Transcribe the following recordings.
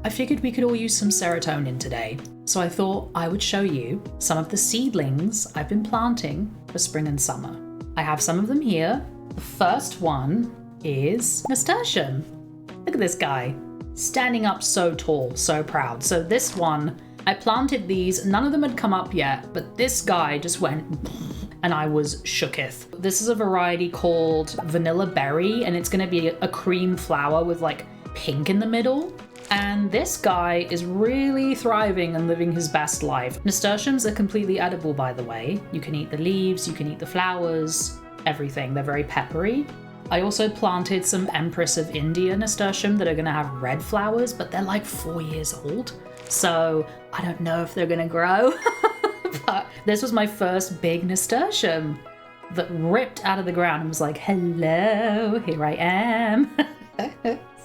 I figured we could all use some serotonin today. So I thought I would show you some of the seedlings I've been planting for spring and summer. I have some of them here. The first one is Nasturtium. Look at this guy, standing up so tall, so proud. So this one, I planted these, none of them had come up yet, but this guy just went and I was shooketh. This is a variety called Vanilla Berry, and it's gonna be a cream flower with like pink in the middle. And this guy is really thriving and living his best life. Nasturtiums are completely edible, by the way. You can eat the leaves, you can eat the flowers, everything. They're very peppery. I also planted some Empress of India nasturtium that are gonna have red flowers, but they're like 4 years old. So I don't know if they're gonna grow. But this was my first big nasturtium that ripped out of the ground and was like, hello, here I am.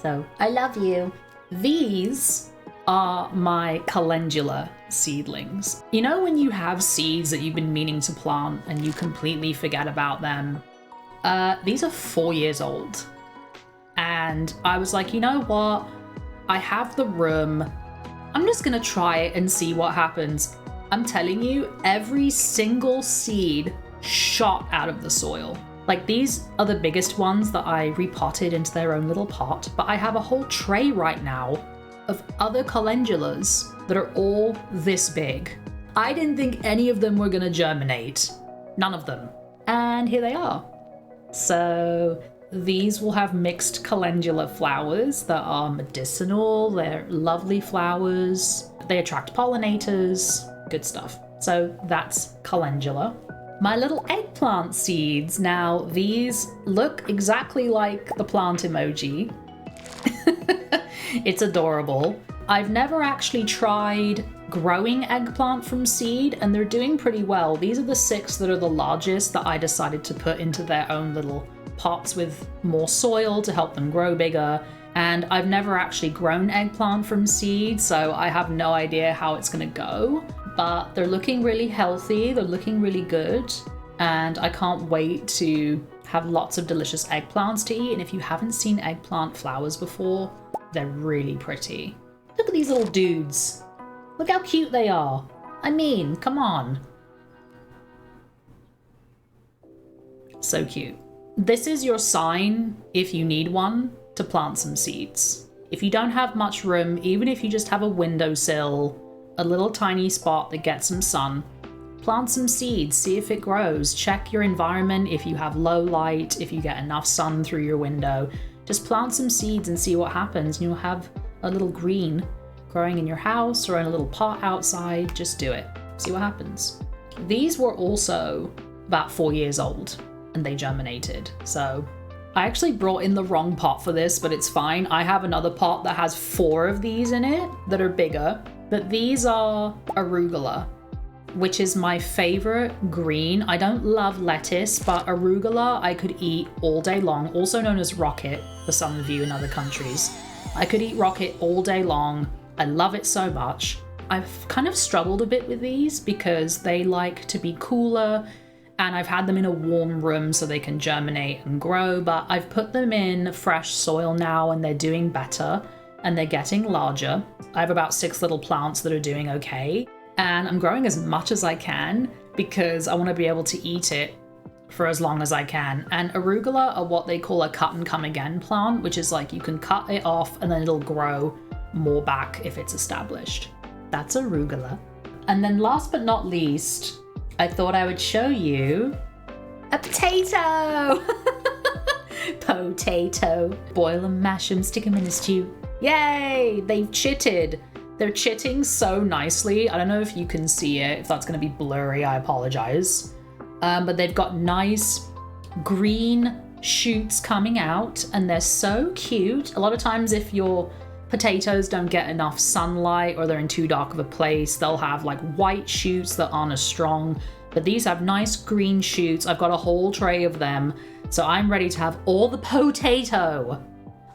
So I love you. These are my Calendula seedlings. You know when you have seeds that you've been meaning to plant and you completely forget about them? These are 4 years old. And I was like, you know what? I have the room. I'm just gonna try it and see what happens. I'm telling you, every single seed shot out of the soil. Like, these are the biggest ones that I repotted into their own little pot, but I have a whole tray right now of other calendulas that are all this big. I didn't think any of them were gonna germinate. None of them. And here they are. So these will have mixed calendula flowers that are medicinal. They're lovely flowers. They attract pollinators, good stuff. So that's calendula. My little eggplant seeds. Now these look exactly like the plant emoji. It's adorable. I've never actually tried growing eggplant from seed, and they're doing pretty well. These are the 6 that are the largest that I decided to put into their own little pots with more soil to help them grow bigger. And I've never actually grown eggplant from seed, so I have no idea how it's gonna go. But they're looking really healthy, they're looking really good, and I can't wait to have lots of delicious eggplants to eat. And if you haven't seen eggplant flowers before, they're really pretty. Look at these little dudes. Look how cute they are. I mean, come on. So cute. This is your sign, if you need one, to plant some seeds. If you don't have much room, even if you just have a windowsill, a little tiny spot that gets some sun, plant some seeds, see if it grows. Check your environment if you have low light, if you get enough sun through your window. Just plant some seeds and see what happens, and you'll have a little green growing in your house or in a little pot outside. Just do it. See what happens. These were also about 4 years old and they germinated. So I actually brought in the wrong pot for this, but it's fine. I have another pot that has 4 of these in it that are bigger, but these are Arugula, which is my favorite green. I don't love lettuce, but Arugula I could eat all day long, also known as rocket for some of you in other countries. I could eat rocket all day long. I love it so much. I've kind of struggled a bit with these because they like to be cooler, and I've had them in a warm room so they can germinate and grow, but I've put them in fresh soil now and they're doing better and they're getting larger. I have about 6 little plants that are doing okay, and I'm growing as much as I can because I want to be able to eat it for as long as I can. And Arugula are what they call a cut and come again plant, which is like you can cut it off and then it'll grow more back if it's established. That's Arugula. And then last but not least, I thought I would show you a potato. Potato. Boil them, mash them, stick them in a stew. Yay! They've chitted. They're chitting so nicely. I don't know if you can see it. If that's going to be blurry, I apologize. But they've got nice green shoots coming out and they're so cute. A lot of times if your potatoes don't get enough sunlight or they're in too dark of a place, they'll have like white shoots that aren't as strong, but these have nice green shoots. I've got a whole tray of them, so I'm ready to have all the potato.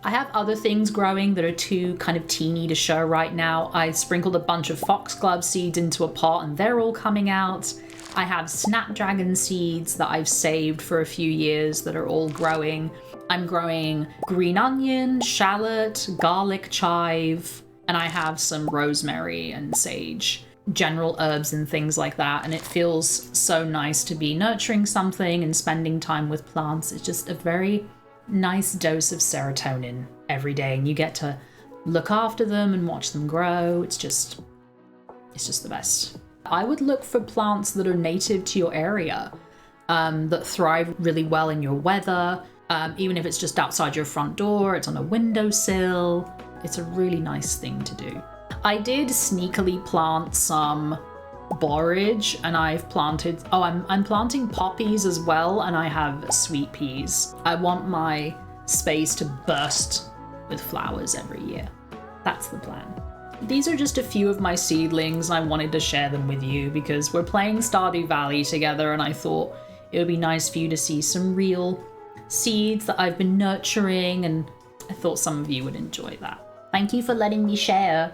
I have other things growing that are too kind of teeny to show right now. I sprinkled a bunch of foxglove seeds into a pot and they're all coming out. I have Snapdragon seeds that I've saved for a few years that are all growing. I'm growing green onion, shallot, garlic chive, And I have some rosemary and sage, general herbs and things like that. And it feels so nice to be nurturing something and spending time with plants. It's just a very nice dose of serotonin every day. And you get to look after them and watch them grow. It's just the best. I would look for plants that are native to your area, that thrive really well in your weather. Even if it's just outside your front door, it's on a windowsill. It's a really nice thing to do. I did sneakily plant some borage, and I've planted, I'm planting poppies as well, and I have sweet peas. I want my space to burst with flowers every year. That's the plan. These are just a few of my seedlings, and I wanted to share them with you because we're playing Stardew Valley together, and I thought it would be nice for you to see some real seeds that I've been nurturing, and I thought some of you would enjoy that. Thank you for letting me share.